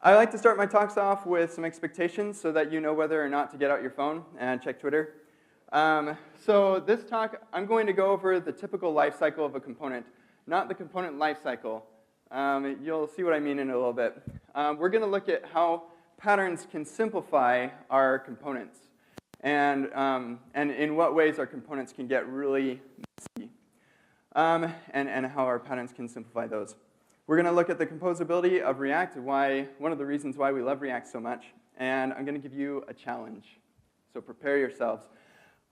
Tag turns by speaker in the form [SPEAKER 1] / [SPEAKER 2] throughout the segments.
[SPEAKER 1] I like to start my talks off with some expectations so that you know whether or not to get out your phone and check Twitter. So this talk, I'm going to go over the typical life cycle of a component, not the component life cycle. You'll see what I mean in a little bit. We're going to look at how patterns can simplify our components and in what ways our components can get really messy and how our patterns can simplify those. We're going to look at the composability of React, one of the reasons why we love React so much, and I'm going to give you a challenge. So prepare yourselves.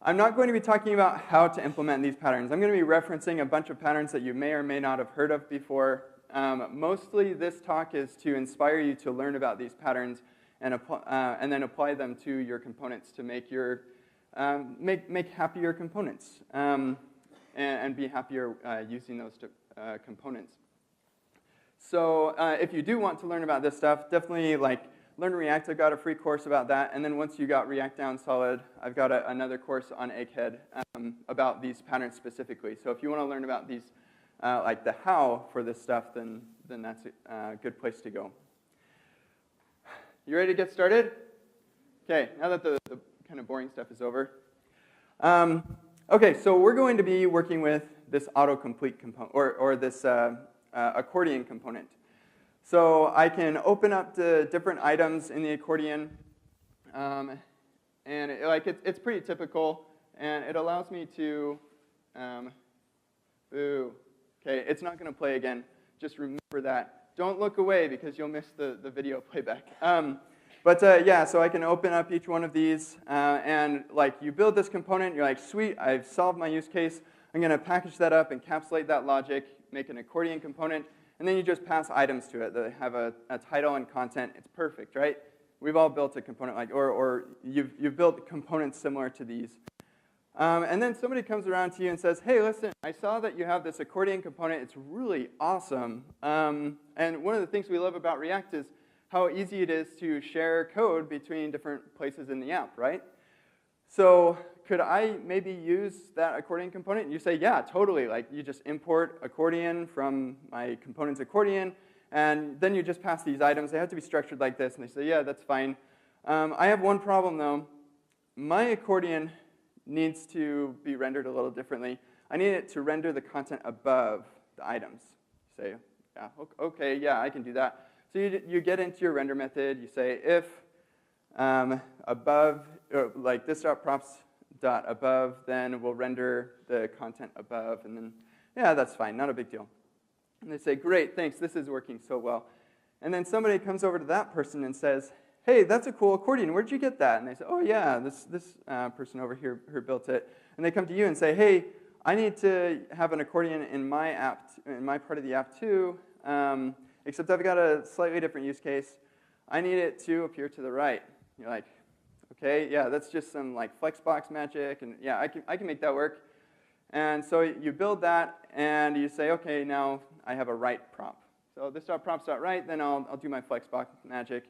[SPEAKER 1] I'm not going to be talking about how to implement these patterns. I'm going to be referencing a bunch of patterns that you may or may not have heard of before. Mostly this talk is to inspire you to learn about these patterns and then apply them to your components to make make happier components and be happier using those components. So if you do want to learn about this stuff, definitely Learn React. I've got a free course about that. And then once you got React down solid, I've got another course on Egghead about these patterns specifically. So if you want to learn about these, like the how for this stuff, then that's a good place to go. You ready to get started? Okay, now that the kind of boring stuff is over. Okay, so we're going to be working with this autocomplete component, or this accordion component. So I can open up the different items in the accordion, and it's pretty typical, and it allows me to, okay, it's not going to play again. Just remember that. Don't look away because you'll miss the video playback. Yeah, so I can open up each one of these, and you build this component, you're like, sweet, I've solved my use case. I'm going to package that up, encapsulate that logic, make an accordion component, and then you just pass items to it that have a title and content. It's perfect, right? We've all built a component or you've built components similar to these. And then somebody comes around to you and says, hey, listen, I saw that you have this accordion component. It's really awesome. And one of the things we love about React is how easy it is to share code between different places in the app, right? So could I maybe use that accordion component? And you say, yeah, totally. You just import accordion from my component's accordion, and then you just pass these items. They have to be structured like this. And they say, yeah, that's fine. I have one problem, though. My accordion needs to be rendered a little differently. I need it to render the content above the items. You say, yeah, okay, yeah, I can do that. So you get into your render method. You say if above, this.props.above, then we'll render the content above. And then, yeah, that's fine. Not a big deal. And they say, great, thanks. This is working so well. And then somebody comes over to that person and says, hey, that's a cool accordion. Where'd you get that? And they say, oh, yeah, this person over here who built it. And they come to you and say, hey, I need to have an accordion in my app, in my part of the app too, except I've got a slightly different use case. I need it to appear to the right. You're like, okay, yeah, that's just some Flexbox magic, and yeah, I can make that work. And so you build that, and you say, okay, now I have a right prop. So this.props.right, then I'll do my Flexbox magic.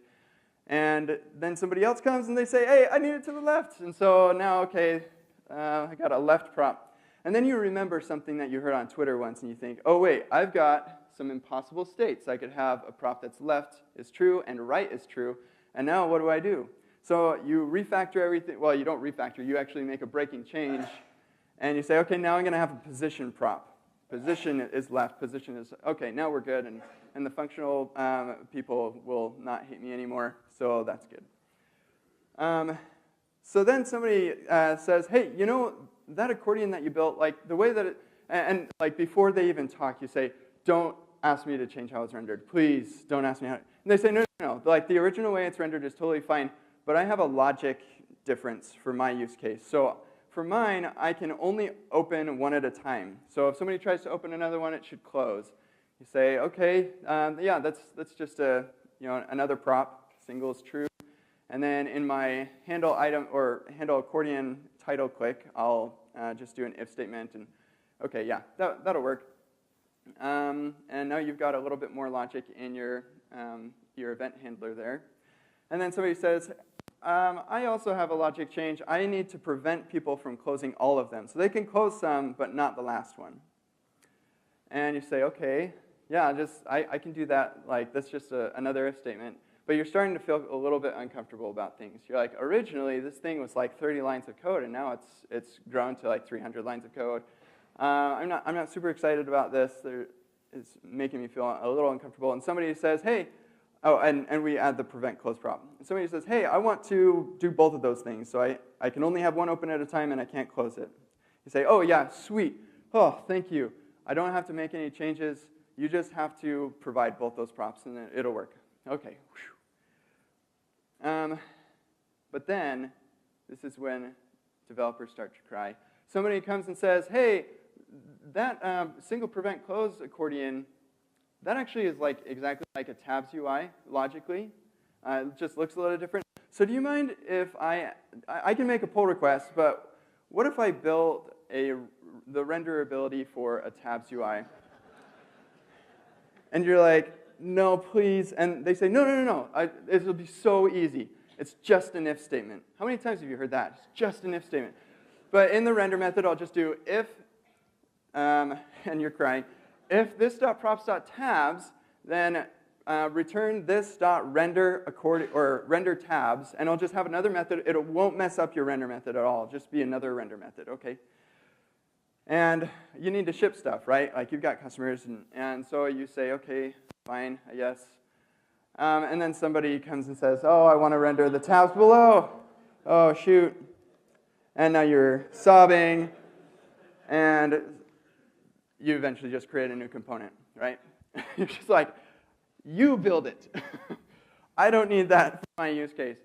[SPEAKER 1] And then somebody else comes, and they say, hey, I need it to the left. And so now, okay, I got a left prop. And then you remember something that you heard on Twitter once, and you think, oh, wait, I've got some impossible states. I could have a prop that's left is true and right is true. And now what do? So you refactor everything. Well, you don't refactor. You actually make a breaking change. And you say, okay, now I'm going to have a position prop. Position is left. Position is, okay, now we're good. And the functional people will not hate me anymore. So that's good. So then somebody says, hey, you know, that accordion that you built, the way that it, and before they even talk, you say, don't ask me to change how it's rendered. Please don't ask me how. And they say, no. The original way it's rendered is totally fine, but I have a logic difference for my use case. So for mine, I can only open one at a time. So if somebody tries to open another one, it should close. You say, okay, yeah, that's just another prop. Single is true. And then in my handle item or handle accordion title click, I'll just do an if statement. And okay, yeah, that'll work. And now you've got a little bit more logic in your event handler there. And then somebody says, I also have a logic change. I need to prevent people from closing all of them. So they can close some, but not the last one. And you say, okay, yeah, I can do that. That's just another if statement. but you're starting to feel a little bit uncomfortable about things. You're like, originally, this thing was like 30 lines of code, and now it's grown to like 300 lines of code. I'm not super excited about this. It's making me feel a little uncomfortable. And somebody says, hey, oh, and we add the prevent close prop. And somebody says, hey, I want to do both of those things, so I can only have one open at a time, and I can't close it. You say, oh, yeah, sweet. Oh, thank you. I don't have to make any changes. You just have to provide both those props, and it'll work. Okay. But then, this is when developers start to cry. Somebody comes and says, hey, that single prevent close accordion, that actually is like exactly like a tabs UI, logically. It just looks a little different. So do you mind if I can make a pull request, but what if I built the renderability for a tabs UI? And you're like, no, please. And they say, no. This will be so easy. It's just an if statement. How many times have you heard that? It's just an if statement. But in the render method, I'll just do if, and you're crying, if this.props.tabs, then return this.render or render tabs, and I'll just have another method. It won't mess up your render method at all. It'll just be another render method, okay? And you need to ship stuff, right? Like you've got customers, and so you say, okay, fine, I guess. And then somebody comes and says, oh, I want to render the tabs below. Oh, shoot. And now you're sobbing, and you eventually just create a new component, right? You're just like, you build it. I don't need that for my use case.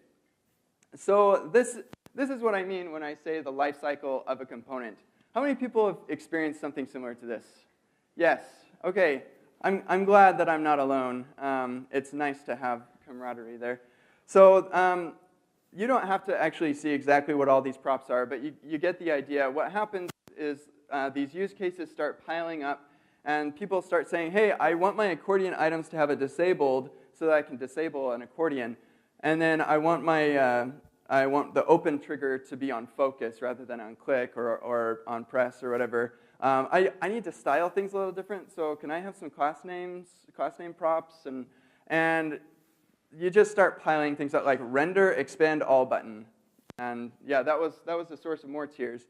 [SPEAKER 1] So this is what I mean when I say the life cycle of a component. How many people have experienced something similar to this? Yes. Okay. I'm glad that I'm not alone. It's nice to have camaraderie there. So you don't have to actually see exactly what all these props are, but you get the idea. What happens is these use cases start piling up, and people start saying, hey, I want my accordion items to have a disabled so that I can disable an accordion. And then I want the open trigger to be on focus rather than on click or on press or whatever. I need to style things a little different, so can I have some class name props? And you just start piling things up like render expand all button. And yeah, that was the source of more tears.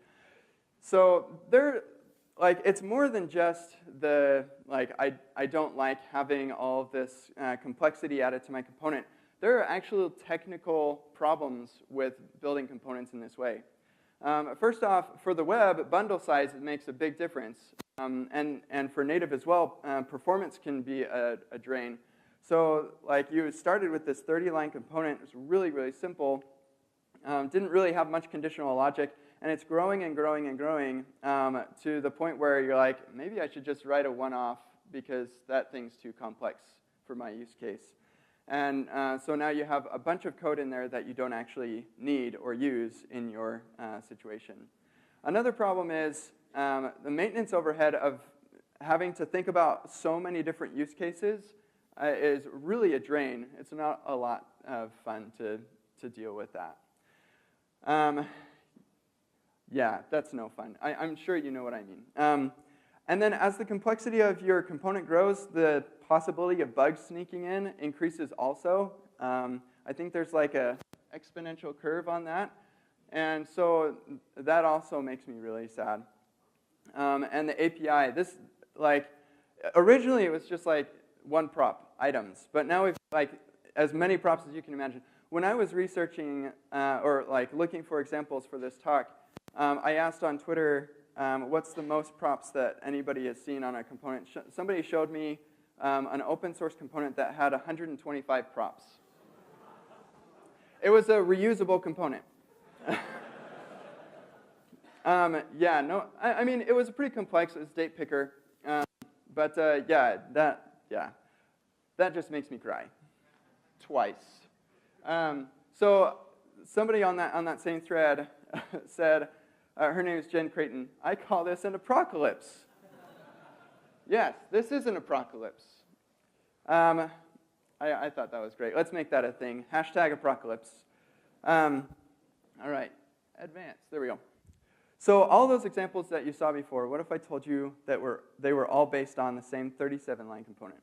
[SPEAKER 1] So it's more than just I don't like having all of this complexity added to my component. There are actual technical problems with building components in this way. First off, for the web, bundle size makes a big difference. And for native as well, performance can be a drain. So you started with this 30-line component. It was really, really simple. Didn't really have much conditional logic. And it's growing and growing and growing to the point where you're like, maybe I should just write a one-off because that thing's too complex for my use case. And so now you have a bunch of code in there that you don't actually need or use in your situation. Another problem is the maintenance overhead of having to think about so many different use cases is really a drain. It's not a lot of fun to deal with that. Yeah, that's no fun. I'm sure you know what I mean. And then as the complexity of your component grows, the possibility of bugs sneaking in increases also. I think there's like a exponential curve on that. And so that also makes me really sad. And the API, originally it was just like one prop, items. But now we've as many props as you can imagine. When I was researching or looking for examples for this talk, I asked on Twitter, what's the most props that anybody has seen on a component? Somebody showed me an open source component that had 125 props. It was a reusable component. I mean, it was pretty complex. It was date picker. That just makes me cry. Twice. So somebody on that same thread said, her name is Jen Creighton, I call this an apocalypse. Yes, this is an apocalypse. I thought that was great. Let's make that a thing. #apocalypse. All right, advance. There we go. So all those examples that you saw before, what if I told you that they were all based on the same 37-line component?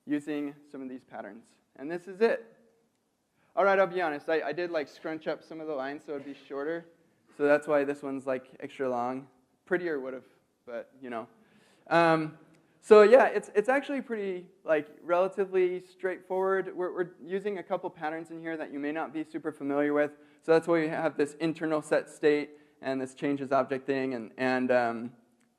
[SPEAKER 1] using some of these patterns. And this is it. All right, I'll be honest. I did like scrunch up some of the lines so it'd be shorter. So that's why this one's like extra long. Prettier would have, but you know. So yeah, it's actually pretty like relatively straightforward. We're using a couple patterns in here that you may not be super familiar with. So that's why we have this internal set state and this changes object thing, and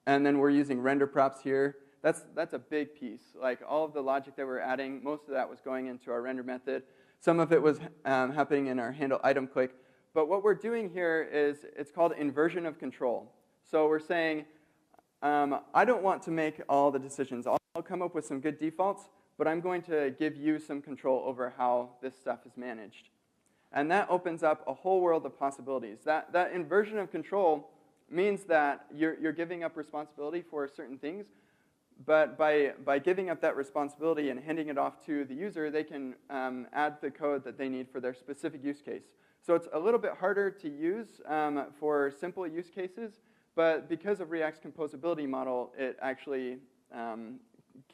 [SPEAKER 1] then we're using render props here. That's a big piece. Like all of the logic that we're adding, most of that was going into our render method. Some of it was happening in our handle item click. But what we're doing here is it's called inversion of control. So we're saying, I don't want to make all the decisions. I'll come up with some good defaults, but I'm going to give you some control over how this stuff is managed. And that opens up a whole world of possibilities. That inversion of control means that you're giving up responsibility for certain things, but by giving up that responsibility and handing it off to the user, they can add the code that they need for their specific use case. So it's a little bit harder to use for simple use cases, but because of React's composability model, it actually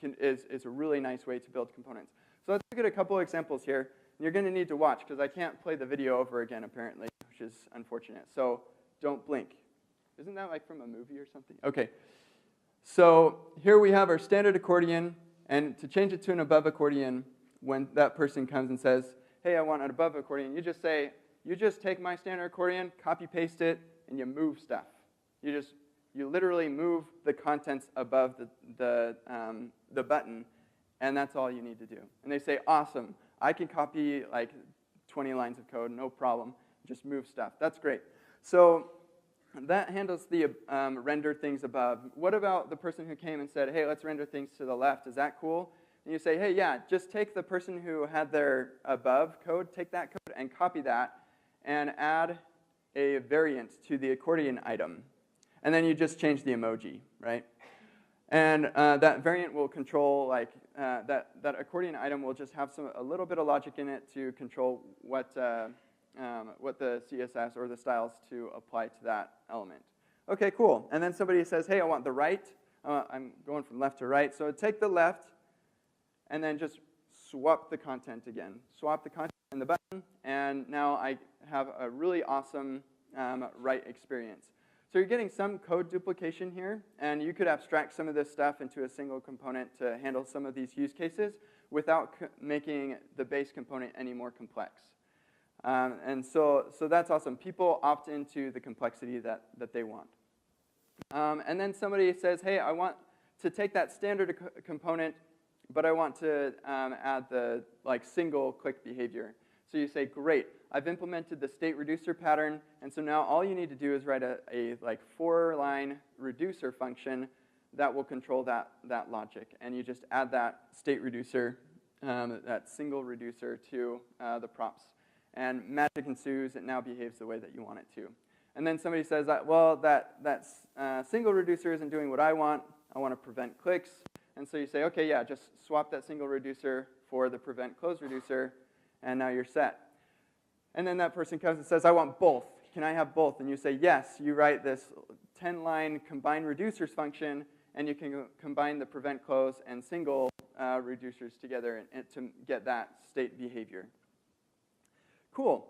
[SPEAKER 1] is a really nice way to build components. So let's look at a couple examples here. You're going to need to watch, because I can't play the video over again, apparently, which is unfortunate. So don't blink. Isn't that like from a movie or something? OK. So here we have our standard accordion. And to change it to an above accordion, when that person comes and says, hey, I want an above accordion, you just say, you just take my standard accordion, copy paste it, and you move stuff. You literally move the contents above the button, and that's all you need to do. And they say, awesome. I can copy like 20 lines of code, no problem. Just move stuff. That's great. So that handles the render things above. What about the person who came and said, hey, let's render things to the left? Is that cool? And you say, hey, yeah, just take the person who had their above code, take that code and copy that, and add a variant to the accordion item. And then you just change the emoji, right? And that variant will control, like, that accordion item will just have a little bit of logic in it to control what the CSS or the styles to apply to that element. OK, cool. And then somebody says, hey, I want the right. I'm going from left to right. So take the left, and then just swap the content again. Swap the content in the button, and now I have a really awesome right experience. So you're getting some code duplication here, and you could abstract some of this stuff into a single component to handle some of these use cases without making the base component any more complex. And so that's awesome. People opt into the complexity that they want. And then somebody says, hey, I want to take that standard component, but I want to add the single click behavior. So you say, great, I've implemented the state reducer pattern, and so now all you need to do is write a 4-line reducer function that will control that logic. And you just add that state reducer, that single reducer to the props. And magic ensues. It now behaves the way that you want it to. And then somebody says, well, that single reducer isn't doing what I want. I want to prevent clicks. And so you say, OK, yeah, just swap that single reducer for the prevent close reducer, and now you're set. And then that person comes and says, I want both. Can I have both? And you say, yes. You write this 10-line combine reducers function, and you can combine the prevent close and single reducers together to get that state behavior. Cool.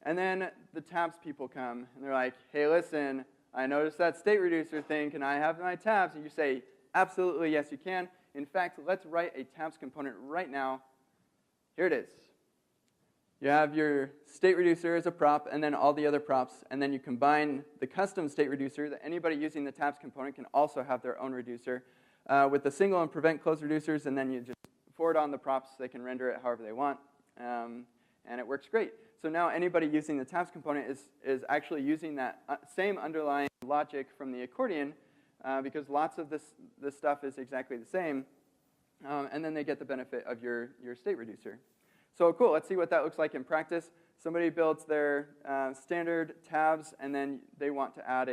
[SPEAKER 1] And then the tabs people come, and they're like, hey, listen, I noticed that state reducer thing. Can I have my tabs? And you say, absolutely, yes, you can. In fact, let's write a tabs component right now. Here it is. You have your state reducer as a prop, and then all the other props, and then you combine the custom state reducer that anybody using the tabs component can also have their own reducer with the single and prevent close reducers, and then you just forward on the props. They can render it however they want, and it works great. So now anybody using the tabs component is actually using that same underlying logic from the accordion because lots of this stuff is exactly the same, and then they get the benefit of your state reducer. So cool, let's see what that looks like in practice. Somebody builds their standard tabs, and then they want to add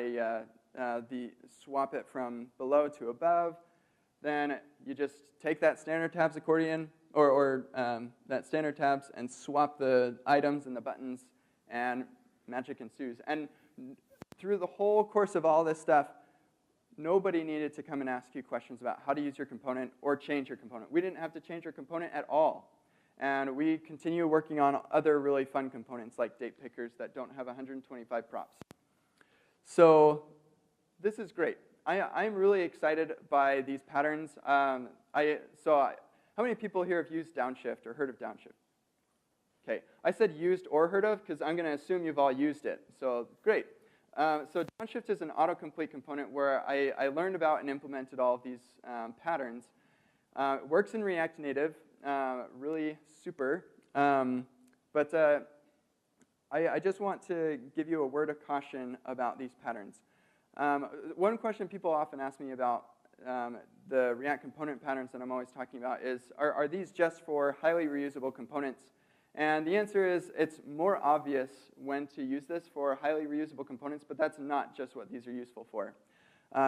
[SPEAKER 1] swap it from below to above. Then you just take that standard tabs accordion, or that standard tabs, and swap the items and the buttons, and magic ensues. And through the whole course of all this stuff, nobody needed to come and ask you questions about how to use your component or change your component. We didn't have to change our component at all. And we continue working on other really fun components like date pickers that don't have 125 props. So this is great. I'm really excited by these patterns. How many people here have used downshift or heard of downshift? Okay, I said used or heard of because I'm going to assume you've all used it. So great. So downshift is an autocomplete component where I learned about and implemented all of these patterns. It works in React Native, really super. But I just want to give you a word of caution about these patterns. One question people often ask me about the React component patterns that I'm always talking about is, are these just for highly reusable components? And the answer is, it's more obvious when to use this for highly reusable components, but that's not just what these are useful for.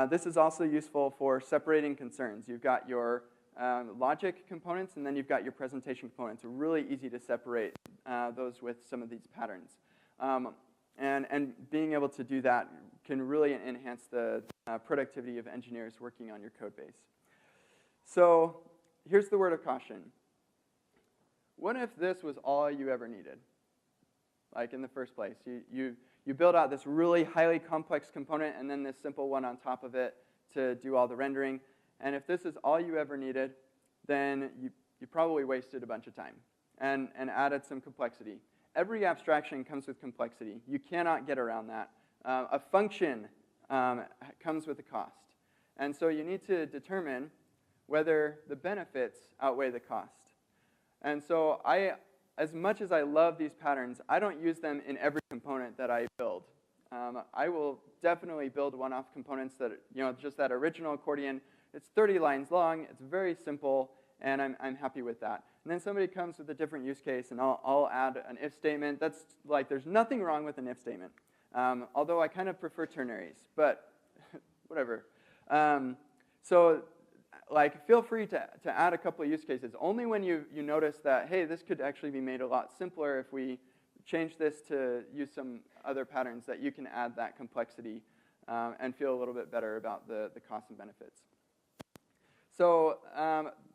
[SPEAKER 1] This is also useful for separating concerns. You've got your logic components, and then you've got your presentation components. It's really easy to separate those with some of these patterns. And being able to do that can really enhance the productivity of engineers working on your code base. So here's the word of caution. What if this was all you ever needed? Like in the first place, you build out this really highly complex component and then this simple one on top of it to do all the rendering. And if this is all you ever needed, then you probably wasted a bunch of time and added some complexity. Every abstraction comes with complexity. You cannot get around that. A function comes with a cost. And so you need to determine whether the benefits outweigh the cost. And so as much as I love these patterns, I don't use them in every component that I build. I will definitely build one-off components that, just that original accordion. It's 30 lines long, it's very simple, and I'm happy with that. And then somebody comes with a different use case, and I'll add an if statement. That's like, there's nothing wrong with an if statement. Although I kind of prefer ternaries, but whatever. So feel free to add a couple of use cases, only when you notice that, hey, this could actually be made a lot simpler if we change this to use some other patterns, that you can add that complexity and feel a little bit better about the costs and benefits. So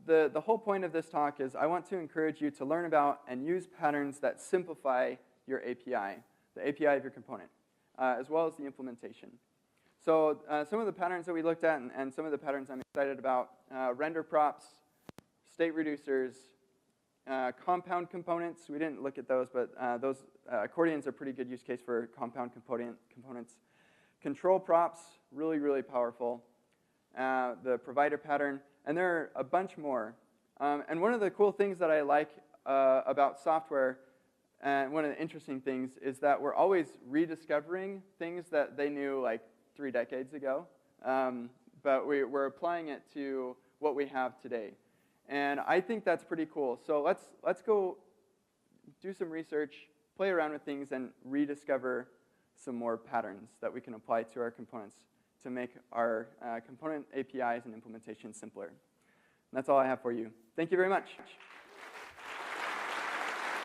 [SPEAKER 1] the whole point of this talk is I want to encourage you to learn about and use patterns that simplify your API, the API of your component, as well as the implementation. So some of the patterns that we looked at and some of the patterns I'm excited about, render props, state reducers, compound components. We didn't look at those, but those accordions are a pretty good use case for compound components. Control props, really, really powerful. The provider pattern, and there are a bunch more. And one of the cool things that I like about software, and one of the interesting things, is that we're always rediscovering things that they knew like 3 decades ago, but we're applying it to what we have today. And I think that's pretty cool. So let's go do some research, play around with things, and rediscover some more patterns that we can apply to our components to make our component APIs and implementation simpler. And that's all I have for you. Thank you very much.